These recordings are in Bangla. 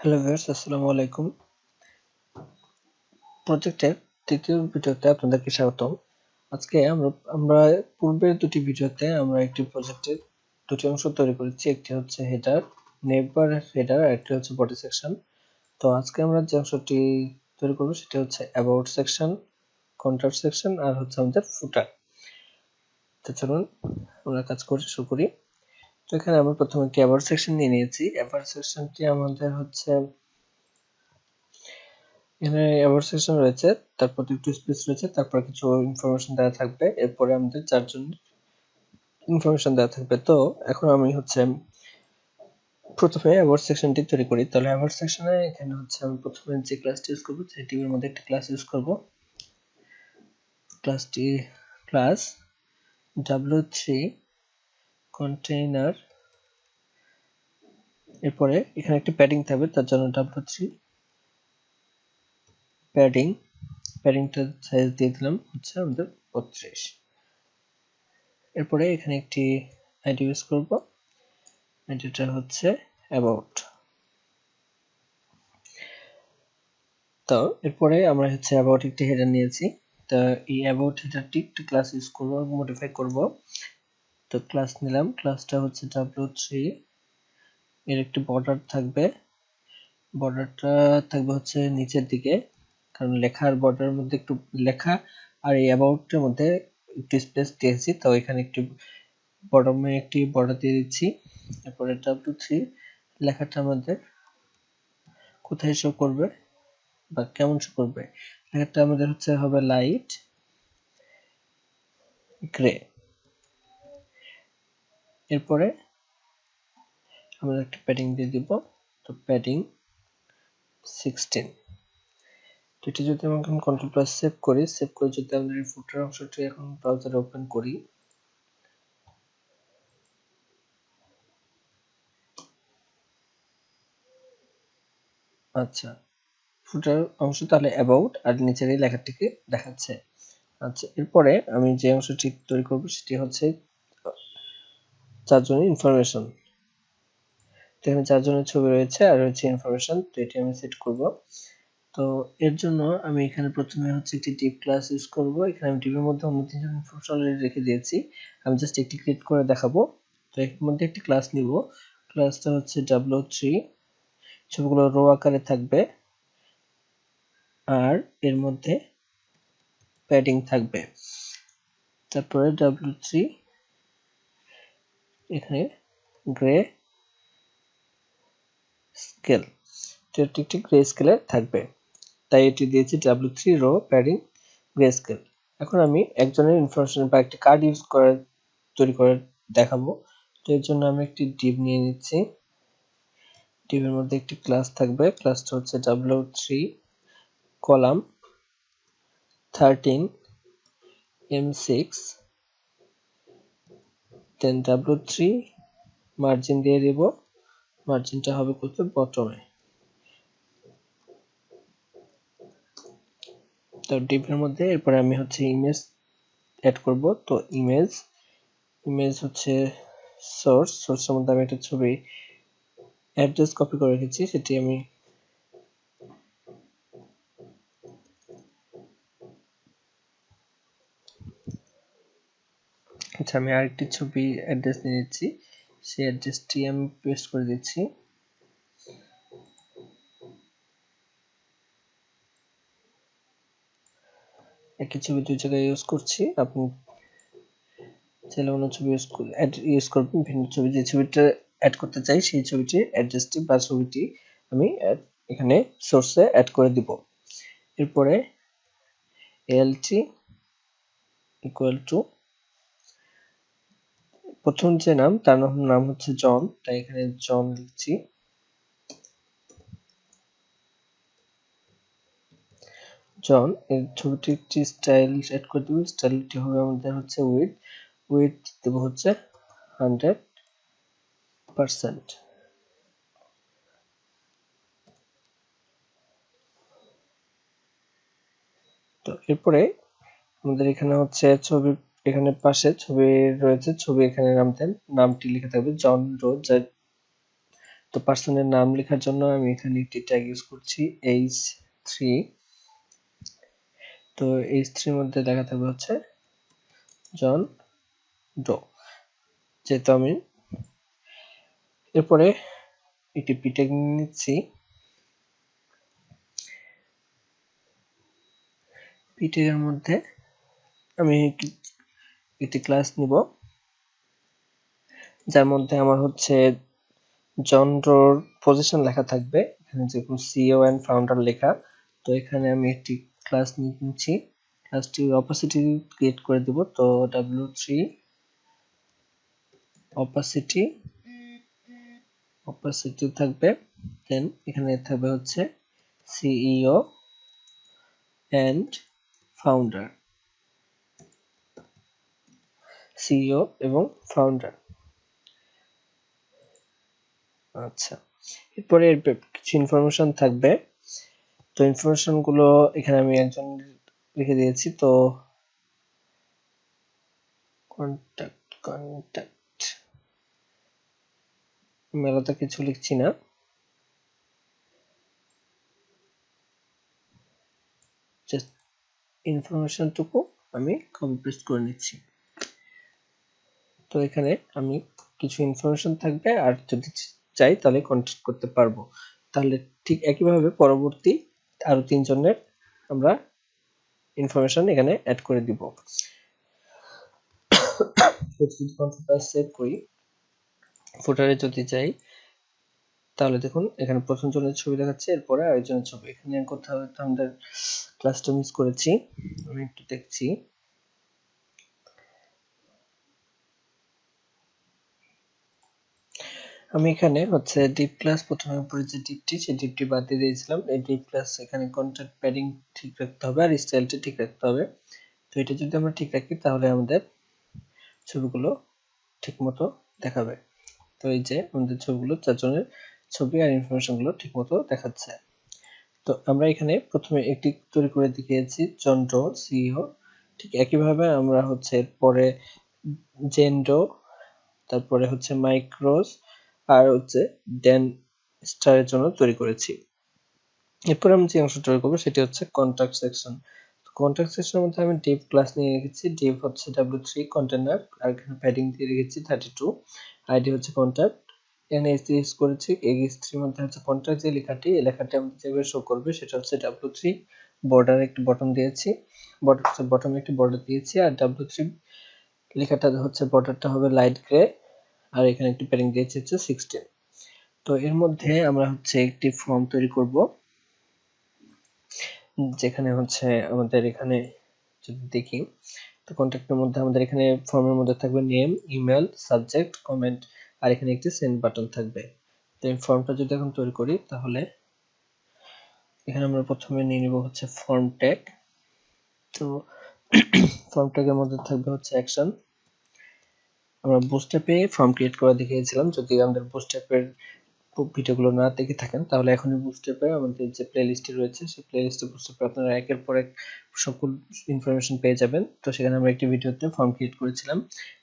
হ্যালো ভিউয়ার্স, আসসালামু আলাইকুম। প্রজেক্টের তৃতীয় ভিডিওতে আপনাদেরকে স্বাগতম। আজকে আমরা পূর্বের দুটি ভিডিওতে আমরা একটি প্রজেক্টের দুটি অংশ তৈরি করেছি। একটি হচ্ছে হেডার, নেভার হেডার, আর একটি হচ্ছে বডি সেকশন। তো আজকে আমরা যে অংশটি তৈরি করব সেটা হচ্ছে অ্যাবাউট সেকশন, কন্ট্যাক্ট সেকশন আর হচ্ছে আমাদের ফুটার। তো চলুন আমরা কাজ করে শুরু করি। তো এখানে আমরা প্রথমে একটি অ্যাবাউট সেকশন নিয়ে নিয়েছি। অ্যাবাউট সেকশনটি আমাদের হচ্ছে এখানে অ্যাবাউট সেকশন রয়েছে, তারপর একটু স্পেস রয়েছে, তারপর কিছু ইনফরমেশন দেওয়া থাকবে, এরপরে আমাদের চারজন ইনফরমেশন দেওয়া থাকবে। তো এখন আমি হচ্ছে প্রথমে অ্যাবাউট সেকশনটি তৈরি করি। তাহলে অ্যাবাউট সেকশনে এখানে হচ্ছে আমি প্রথমে যে ক্লাসটি ইউজ করব, সেই টিমের মধ্যে একটা ক্লাস ইউজ করব। ক্লাসটি ক্লাস w3 কন্টেইনার, এরপরে এখানে একটা প্যাডিং থাকবে, তার জন্য w3 প্যাডিংটার সাইজ দিয়ে দিলাম হচ্ছে আমাদের 32। এরপরে এখানে একটি আইডি ইউজ করব, আইডিটা হচ্ছে অ্যাবাউট। তো এরপরে আমরা হচ্ছে অ্যাবাউট একটি হেডার নিয়েছি। তো এই অ্যাবাউট হেডারটি একটি ক্লাস ইউজ করব, মডিফাই করব। তো ক্লাস নিলাম, ক্লাসটা হচ্ছে w3, এর একটি বর্ডার থাকবে, বর্ডারটা থাকবে হচ্ছে নিচের দিকে, কারণ লেখার বর্ডারের মধ্যে একটু লেখা আর এই অ্যাবাউটের মধ্যে একটু স্পেস দিয়েছি, তো এখানে একটি বটমে একটি বর্ডার দিয়ে দিচ্ছি। তারপরে w3 লেখাটা আমাদের কোথায় শো করবে বা কেমন শো করবে, লেখাটা আমাদের হচ্ছে হবে লাইট গ্রে। এরপরে আমরা একটা প্যাডিং দিয়ে দিব, তো প্যাডিং 16। তো এটি যদি আমরা এখন কন্ট্রোল প্লাস সেভ করি, যদি আমরা এই ফুটার অংশটি এখন ব্রাউজারে ওপেন করি, আচ্ছা ফুটার অংশ তাহলে অ্যাবাউট আর নিচের এই লেখাটিকে দেখাচ্ছে। আচ্ছা, এরপরে আমি যে অংশটি তৈরি করব সেটি হচ্ছে চারজনের ইনফরমেশন। এখানে চারজনের ছবি রয়েছে আর রয়েছে ইনফরমেশন, তো এটি আমি সেট করব। তো এর জন্য আমি এখানে প্রথমে হচ্ছে একটি ডিভ ক্লাস ইউজ করব। এখানে আমি ডিভের মধ্যে অন্য তিনজন ইনফরমেশন অলরেডি রেখে দিয়েছি, আমি জাস্ট একটি ক্রিয়েট করে দেখাবো। তো এর মধ্যে একটি ক্লাস নিব, ক্লাসটা হচ্ছে w3, ছবিগুলো রো আকারে থাকবে আর এর মধ্যে প্যাডিং থাকবে। তারপরে w3 এখানে গ্রে স্কেল, তো এটি একটি গ্রে স্কেলে থাকবে, তাই এটি দিয়েছি w3 rho padding grey scale. এখন আমি একজনের ইনফরমেশন বা একটি কার্ড ইউজ করে তৈরি করে দেখাবো। তো এর জন্য আমি একটি ডিভ নিয়ে নিচ্ছি, ডিভের মধ্যে একটি ক্লাস থাকবে, ক্লাসটা হচ্ছে w3 কলাম 13 m6, দেন w3 মার্জিন দিয়ে দেব, মার্জিনটা হবে কত বটমে। তো ডিভের মধ্যে এরপরে আমি হচ্ছে ইমেজ অ্যাড করব। তো ইমেজ হচ্ছে সোর্সের মধ্যে আমি একটা ছবি অ্যাড্রেস কপি করে রেখেছি, সেটি আমি আরেকটি ছবি অ্যাড্রেস নিয়ে নিচ্ছি, সেই অ্যাড্রেসটি আমি পেস্ট করে দিচ্ছি। একই ছবি দুই জায়গায় ইউজ করছি, আপনি চাইলে অন্য ছবি ইউজ করবেন, ভিন্ন ছবি। যে ছবিটা অ্যাড করতে চাই সেই ছবিটির অ্যাড্রেসটি বা ছবিটি আমি এখানে সোর্সে অ্যাড করে দিব। এরপরে alt ইকুয়াল টু প্রথম যে নাম তার নাম হচ্ছে জন, তাই এখানে জন লিখছি। জন এর ছবিটি একটি স্টাইল সেট করে দেব, স্টাইলটি হবে আমাদের হচ্ছে উইথ দেব হচ্ছে 100%। তো এরপরে আমাদের এখানে হচ্ছে ছবি, এখানে পাশে ছবি রয়েছে, ছবি এখানে নাম দেন, নামটি লিখে থাকবে জন রো, তো পার্সনের নাম লেখার জন্য আমি এখানে একটি ট্যাগ ইউজ করছি h3। তো h3 এর মধ্যে লেখা থাকবে হচ্ছে জন ডো, যেহেতু আমি এরপরে একটি p ট্যাগ নিচ্ছি। p ট্যাগের মধ্যে আমি একটি ক্লাস নিব যার মধ্যে আমার হচ্ছে জন ডোর পজিশন লেখা থাকবে, এখানে যেরকম সিইও এন্ড ফাউন্ডার লেখা। তো এখানে আমি একটি ক্লাস নিচ্ছি, ক্লাসটি অপাসিটি ক্রিয়েট করে দেব। তো w3 অপাসিটি থাকবে, দেন এখানে থাকবে হচ্ছে সিইও এন্ড ফাউন্ডার, সিইও এবং ফাউন্ডার। আচ্ছা, এরপরে কিছু ইনফরমেশন থাকবে। তো ইনফরমেশন গুলো এখানে আমি একজন লিখে দিয়েছি। তো কন্টাক্ট মেলাতে কিছু লিখছি না, জাস্ট ইনফরমেশন টুকু আমি কপি পেস্ট করে নিচ্ছি। তো এখানে আমি কিছু ইনফরমেশন থাকবে, আর যদি চাই তাহলে কন্ট্যাক্ট করতে পারবো। তাহলে ঠিক একইভাবে পরবর্তী আরো 3 জনের আমরা ইনফরমেশন এখানে অ্যাড করে দিব। যদি কন্ট্রোল সেভ করি, ফুটারে যদি যাই তাহলে দেখুন এখানে প্রথম জনের ছবি দেখাচ্ছে, এরপরে আরেকজনের ছবি। এখানে কোথাও আমাদের ক্লাসটা মিস করেছি, আমি একটু দেখছি। আমি এখানে হচ্ছে ডিপ ক্লাস প্রথমে উপরে যে ডিপটি, সেই ডিপটি বাদ দিয়ে দিয়েছিলাম। এই ডিপ ক্লাস এখানে কন্ট্রাক্ট প্যাডিং ঠিক রাখতে হবে, আর স্টাইলটা ঠিক রাখতে হবে। তো এটা যদি আমরা ঠিক রাখি তাহলে আমাদের ছবিগুলো ঠিকমতো দেখাবে। তো এই যে আমাদের ছবিগুলো, 4 জনের ছবি আর ইনফরমেশন গুলো ঠিকমতো দেখাচ্ছে। তো আমরা এখানে প্রথমে একটি তৈরি করে দেখিয়েছি চন্দ্র সিইও, ঠিক একইভাবে আমরা হচ্ছে পরে জেন্ডো, তারপরে হচ্ছে মাইক্রোস, আর হচ্ছে ডেন স্টারের জন্য তৈরি করেছি। এরপর আমি যে অংশ তৈরি করবো সেটি হচ্ছে কন্ট্যাক্ট সেকশন। কন্ট্যাক্ট সেকশনের মধ্যে আমি ডিভ ক্লাস নিয়ে রেখেছি, ডিভ হচ্ছে w3 কন্টেনার, আর এখানে প্যাডিং দিয়ে রেখেছি 32, আইডি হচ্ছে কন্ট্যাক্ট, এখানে ইউজ করেছি h3 এর মধ্যে হচ্ছে কন্ট্যাক্ট যে লেখাটি, এই লেখাটি আমাদের যেভাবে শো করবে সেটা হচ্ছে w3 বর্ডার একটি বটন দিয়েছি, বটমে একটি বর্ডার দিয়েছি, আর w3 লেখাটা হচ্ছে বর্ডারটা হবে লাইট গ্রে, আর এখানে একটি প্যাডিং দিয়েছি হচ্ছে 16। তো এর মধ্যে আমরা হচ্ছে একটি ফর্ম তৈরি করব, যেখানে হচ্ছে আমাদের এখানে যদি দেখি তো কন্ট্যাক্টের মধ্যে আমাদের এখানে ফর্মের মধ্যে থাকবে নেম, ইমেল, সাবজেক্ট, কমেন্ট, আর এখানে একটি সেন্ড বাটন থাকবে। তো এই ফর্মটা যদি এখন তৈরি করি তাহলে এখানে আমরা প্রথমে নিয়ে নিব হচ্ছে ফর্ম ট্যাগ। তো ফর্ম ট্যাগের মধ্যে থাকবে হচ্ছে অ্যাকশন। আমরা বুটস্ট্র্যাপে ফর্ম ক্রিয়েট করে দেখিয়েছিলাম, যদি আমাদের বুটস্ট্র্যাপের ভিডিওগুলো না দেখে থাকেন তাহলে এখনই বুটস্ট্র্যাপে আমাদের যে প্লেলিস্টটি রয়েছে সেই প্লেলিস্টে বুটস্ট্র্যাপে আপনারা একের পর এক সকল ইনফরমেশন পেয়ে যাবেন। তো সেখানে আমরা একটি ভিডিওতে ফর্ম ক্রিয়েট করেছিলাম।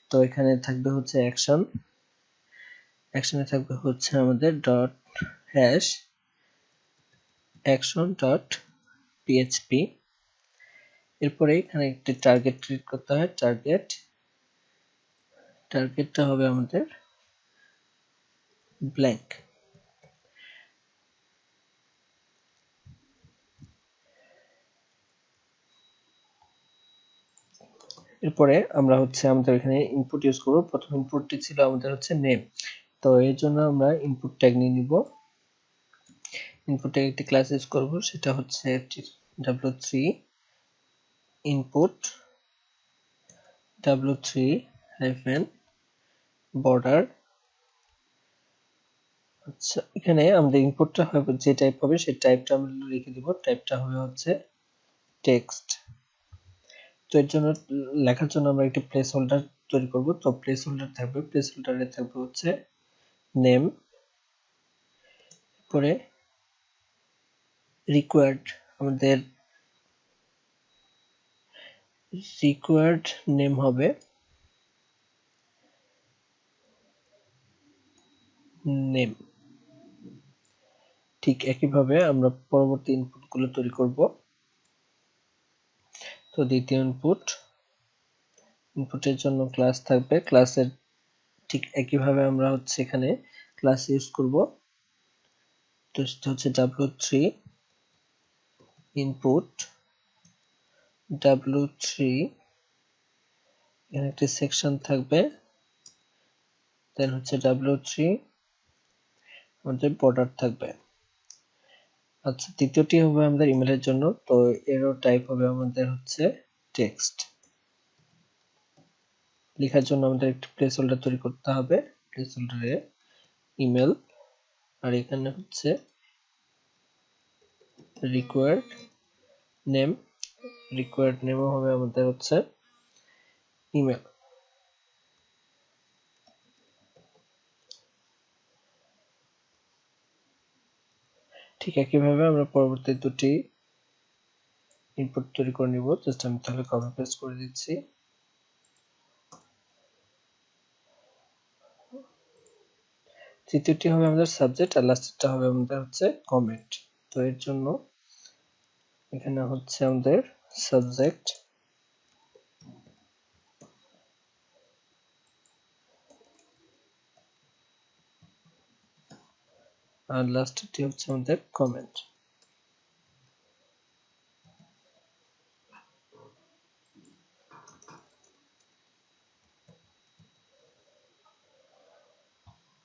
তো এখানে থাকবে হচ্ছে অ্যাকশন, অ্যাকশনে থাকবে হচ্ছে আমাদের dot hash action dot PHP. এরপরে এখানে একটি টার্গেট ক্রিয়েট করতে হয়, টার্গেটটা হবে আমাদের ব্ল্যাঙ্ক। এরপরে আমরা হচ্ছে আমাদের এখানে ইনপুট ইউজ করব। প্রথম ইনপুটটি ছিল আমাদের হচ্ছে নেম, তো এর জন্য আমরা ইনপুট ট্যাগ নিয়ে নিব। ইনপুট ট্যাগ একটি ক্লাস ইউজ করব, সেটা হচ্ছে w3 input w3 hyphen border. আচ্ছা, এখানে আমাদের ইনপুটটা হবে যে টাইপ হবে সেই টাইপটা আমরা লিখে দিব, টাইপটা হবে হচ্ছে টেক্সট। তো এর জন্য লেখার জন্য আমরা একটি প্লেস হোল্ডার তৈরি করব। তো প্লেস হোল্ডার থাকবে, প্লেস হোল্ডারে থাকবে হচ্ছে নেম, পরে রিকোয়ার্ড, আমাদের রিকোয়ার্ড নেম হবে নেম। ঠিক একইভাবে আমরা পরবর্তী ইনপুটগুলো তৈরি করব। তো দ্বিতীয় ইনপুটের জন্য ক্লাস থাকবে, ক্লাসের ঠিক একইভাবে আমরা হচ্ছে এখানে ক্লাস ইউজ করব। তো সেটা হচ্ছে w3 ইনপুট w3, এখানে একটি সেকশন থাকবে, দেন হচ্ছে w3 আমাদের বর্ডার থাকবে। আচ্ছা, দ্বিতীয়টি হবে আমাদের ইমেলের জন্য। তো এরও টাইপ হবে আমাদের হচ্ছে টেক্সট। লেখার জন্য আমাদের একটি প্লেস হোল্ডার তৈরি করতে হবে, প্লেস হোল্ডারে ইমেল, আর এখানে হচ্ছে রিকোয়ার্ড নেম, রিকোয়ার্ড নেমও হবে আমাদের হচ্ছে ইমেল। ঠিক একইভাবে আমরা পরবর্তী দুটি ইনপুট তৈরি করে নিব। জাস্ট আমি তাহলে কপি পেস্ট করে দিচ্ছি। তৃতীয়টি হবে আমাদের সাবজেক্ট, আর লাস্টেরটা হবে আমাদের হচ্ছে কমেন্ট। তো এর জন্য এখানে হচ্ছে আমাদের সাবজেক্ট, আর লাস্টেরটি হচ্ছে আমাদের কমেন্ট।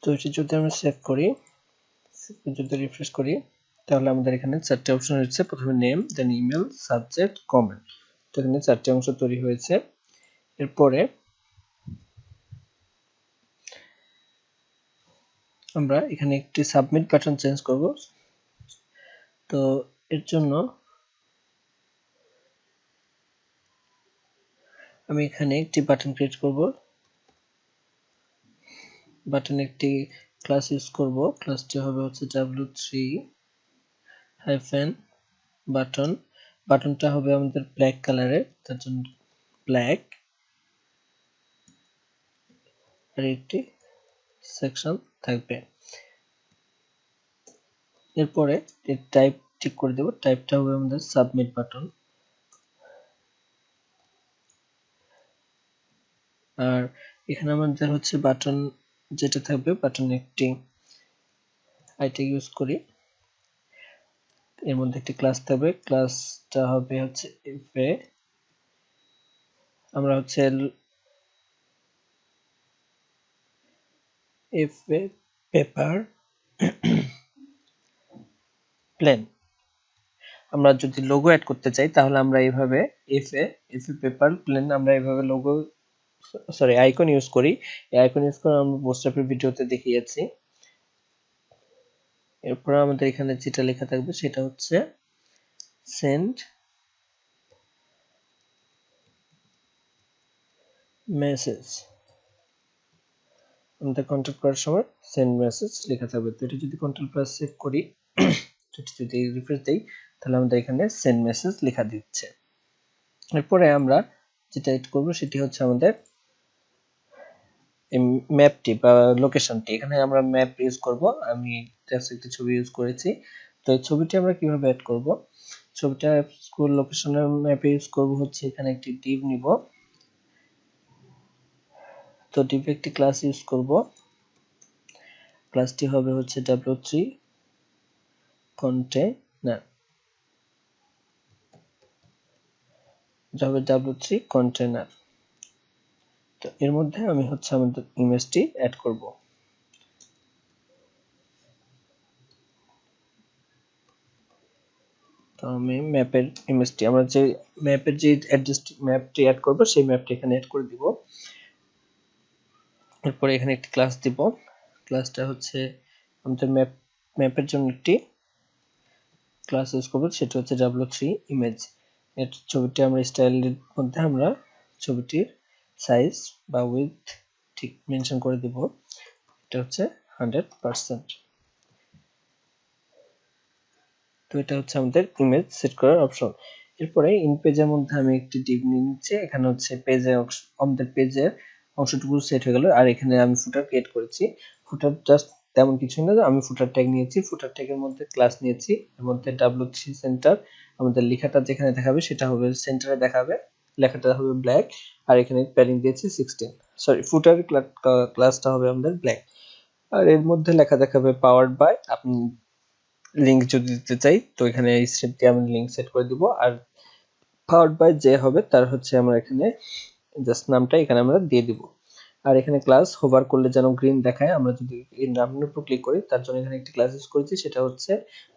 তো এটি যদি আমরা সেভ করি, যদি রিফ্রেশ করি, তাহলে আমাদের এখানে চারটি অপশন রয়েছে। প্রথমে নেম, দেন ইমেল, সাবজেক্ট, কমেন্ট। তো এখানে চারটি অংশ তৈরি হয়েছে। এরপরে আমরা এখানে একটি সাবমিট বাটন চেঞ্জ করব। তো এর জন্য আমি এখানে একটি বাটন ক্রিয়েট করব। বাটন একটি ক্লাস ইউজ করব, ক্লাসটি হবে হচ্ছে w3 হাইফেন বাটন। বাটনটা হবে আমাদের ব্ল্যাক কালারের, তার জন্য ব্ল্যাক, আর একটি সেকশন থাকবে। এরপরে এর টাইপ ঠিক করে দেব, টাইপটা হবে আমাদের সাবমিট বাটন। আর এখানে আমাদের হচ্ছে বাটন যেটা থাকবে, বাটন একটি আইটি ইউজ করি, এর মধ্যে একটি ক্লাস থাকবে, ক্লাসটা হবে হচ্ছে এফএ। আমরা হচ্ছে এফএ পেপার প্লেন। আমরা যদি লোগো অ্যাড করতে চাই তাহলে আমরা এইভাবে এফএ পেপার প্লেন আমরা এইভাবে লোগো আইকন ইউজ করি। এই আইকন ইউজ করে আমরা বুটস্ট্র্যাপের ভিডিওতে দেখিয়েছি। এরপর আমাদের এখানে যেটা লেখা থাকবে সেটা হচ্ছে সেন্ড মেসেজ। আমাদের কন্ট্যাক্ট করার সময় সেন্ড মেসেজ লেখা থাকবে। তো এটা যদি কন্ট্রোল প্লাস সেভ করি, যদি রিফ্রেশ দেই, তাহলে আমাদের এখানে সেন্ড মেসেজ লেখা দিচ্ছে। এরপরে আমরা যেটা এড করব সেটি হচ্ছে আমাদের ম্যাপটি বা লোকেশনটি। এখানে আমরা ম্যাপ ইউজ করব, আমি জাস্ট একটা ছবি ইউজ করেছি। তো এই ছবিটি আমরা কিভাবে অ্যাড করব, ছবিটা স্কুল লোকেশনের ম্যাপে ইউজ করব হচ্ছে এখানে একটি ডিভ নিব। তো ডিভ একটি ক্লাস ইউজ করব, ক্লাসটি হবে হচ্ছে w3 কন্টেনার, এটা হবে w3 কন্টেনার। তো এর মধ্যে আমি হচ্ছে আমাদের ইমেজটি অ্যাড করব। তো আমি ম্যাপের ইমেজটি, আমরা যে ম্যাপের যে ম্যাপটি অ্যাড করব সেই ম্যাপটি এখানে অ্যাড করে দিব। এরপরে এখানে একটি ক্লাস দিব, ক্লাসটা হচ্ছে আমাদের ম্যাপের জন্য একটি ক্লাস ইউজ করব, সেটা হচ্ছে w3 ইমেজ। এর ছবিটি আমরা স্টাইলের মধ্যে আমরা ছবিটির সাইজ বা উইডথ ঠিক মেনশন করে দিব, এটা হচ্ছে 100%। তো এটা হচ্ছে আমাদের ইমেজ সেট করার অপশন। এরপরে ইন পেজের মধ্যে আমি একটি ডিভ নিয়ে নিচ্ছি। এখানে হচ্ছে আমাদের পেজের অংশটুকু সেট হয়ে গেল, আর এখানে আমি ফুটার ক্রিয়েট করেছি। ফুটার জাস্ট তেমন কিছু না, আমি ফুটার ট্যাগ নিয়েছি, ফুটার ট্যাগের মধ্যে ক্লাস নিয়েছি, এর মধ্যে W3 সেন্টার, আমাদের লেখাটা যেখানে দেখাবে সেটা হবে সেন্টারে দেখাবে, লেখাটা হবে ব্ল্যাক, আর এখানে প্যাডিং দিয়েছি 16, সরি ফুটার ক্লাসটা হবে আমাদের ব্ল্যাক, আর এর মধ্যে লেখা দেখাবে পাওয়ার্ড বাই, আপনি লিংক যদি দিতে চাই তো এখানে এই স্ট্রিপ দিয়ে আমি লিংক সেট করে দিব, আর পাওয়ার্ড বাই যে হবে তার হচ্ছে আমরা এখানে জাস্ট নামটা এখানে আমরা দিয়ে দিব। আর এখানে ক্লাস হোভার করলে যেন গ্রিন দেখায়, আমরা যদি এই নামের উপর ক্লিক করি তার জন্য এখানে একটি ক্লাস ইউজ করেছি, সেটা হচ্ছে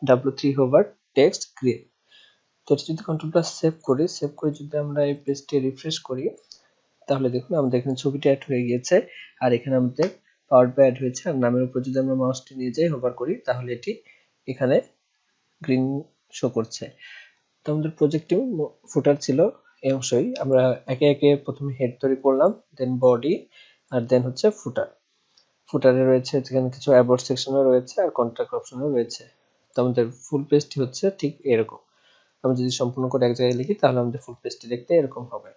W3 হোভার টেক্সট গ্রিন। তো এটা যদি কন্ট্রোল প্লাস সেভ করি, সেভ করে যদি আমরা এই পেজটি রিফ্রেশ করি তাহলে দেখুন আমাদের এখানে ছবিটি অ্যাড হয়ে গিয়েছে, আর এখানে আমাদের পাওয়ার বাই অ্যাড হয়েছে, আর নামের উপর যদি আমরা মাউসটি নিয়ে যাই হোভার করি তাহলে এটি এখানে গ্রিন শো করছে। তো আমাদের প্রজেক্টে ফুটার ছিল এই অংশই, আমরা একে একে প্রথমে হেড তৈরি করলাম, দেন বডি, আর দেন হচ্ছে ফুটার। ফুটারে রয়েছে যেখানে কিছু অ্যাবাউট সেকশনও রয়েছে আর কন্টাক্ট অপশনও রয়েছে। তো আমাদের ফুল পেজটি হচ্ছে ঠিক এরকম। আমি যদি সম্পূর্ণ করে এক জায়গায় লিখি তাহলে আমাদের ফুল পেজটি দেখতে এরকম হবে।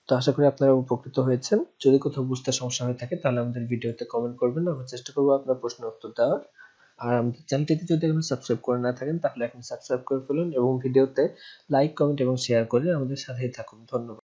তো আশা করি আপনারা উপকৃত হয়েছেন। যদি কোথাও বুঝতে সমস্যা হয়ে থাকে তাহলে আমাদের ভিডিওতে কমেন্ট করবেন, আমরা চেষ্টা করব আপনার প্রশ্নের উত্তর দেওয়ার। আর আমাদের চ্যানেলটিতে যদি এখনো সাবস্ক্রাইব করে না থাকেন তাহলে এখন সাবস্ক্রাইব করে ফেলুন এবং ভিডিওতে লাইক, কমেন্ট এবং শেয়ার করে আমাদের সাথেই থাকুন। ধন্যবাদ।